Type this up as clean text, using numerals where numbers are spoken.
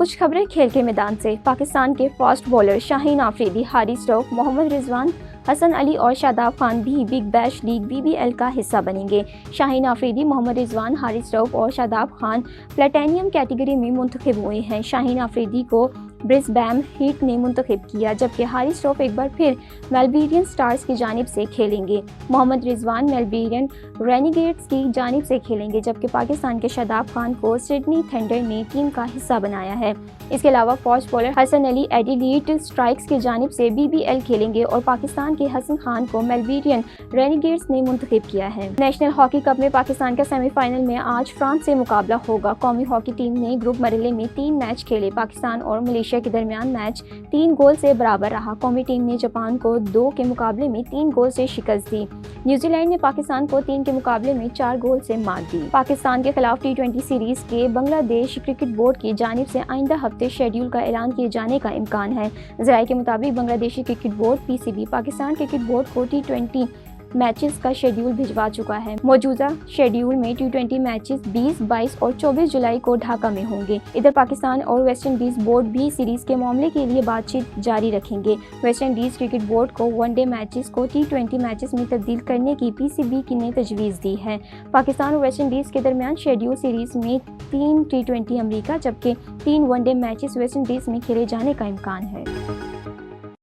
कुछ खबरें खेल के मैदान से। पाकिस्तान के फास्ट बॉलर शाहीन आफरीदी, हारिस रऊफ, मोहम्मद रिजवान, हसन अली और शादाब खान भी बिग बैश लीग BBL का हिस्सा बनेंगे। शाहीन आफरीदी, मोहम्मद रिजवान, हारिस रऊफ और शादाब खान प्लेटिनियम कैटेगरी में मुंतखब हुए हैं। शाहीन आफरीदी को ब्रिस्बेन हीट ने मुंतखब किया, जबकि हारिस रऊफ एक बार फिर मेलबर्न स्टार्स की जानिब से खेलेंगे। मोहम्मद रिजवान मेलबर्न रेनिगेड्स की जानिब से खेलेंगे, जबकि पाकिस्तान के शादाब खान को सिडनी थंडर ने टीम का हिस्सा बनाया है। इसके अलावा fast bowler Hasan Ali Adelaide Strikers की जानिब से BBL खेलेंगे और पाकिस्तान के हसन खान को मेलबर्न रेनिगेड्स ने मुंतखब किया है। नेशनल हॉकी कप में पाकिस्तान का सेमीफाइनल में आज फ्रांस से मुकाबला होगा। कौमी हॉकी टीम ने ग्रुप मरहले में 3 मैच खेले। पाकिस्तान और मलेशिया के दरमियान मैच 3 गोल से बराबर रहा। कौमी टीम ने जापान को 2 के मुकाबले में 3 गोल से शिकस्त दी। न्यूजीलैंड ने पाकिस्तान को 3 के मुकाबले में 4 गोल से मात दी। पाकिस्तान के खिलाफ T20 सीरीज के बांग्लादेश क्रिकेट बोर्ड की जानिब से आइंदा हफ्ते शेड्यूल का ऐलान किए जाने का इम्कान है। ज़राए के मुताबिक Bangladeshi cricket board PCB Pakistan cricket board को T20 मैचेस का शेड्यूल भिजवा चुका है। मौजूदा शेड्यूल में T20 मैचेस 20, 22 और 24 जुलाई को ढाका में होंगे। इधर पाकिस्तान और वेस्ट इंडीज बोर्ड भी सीरीज के मामले के लिए बातचीत जारी रखेंगे। वेस्ट इंडीज क्रिकेट बोर्ड को वनडे मैचेस को T20 मैचेस में तब्दील करने की PCB ने तजवीज़ दी है। पाकिस्तान और वेस्ट इंडीज के दरमियान शेड्यूल सीरीज में 3 T20 अमरीका, जबकि 3 वनडे मैचेस वेस्ट इंडीज में खेले जाने का इम्कान है।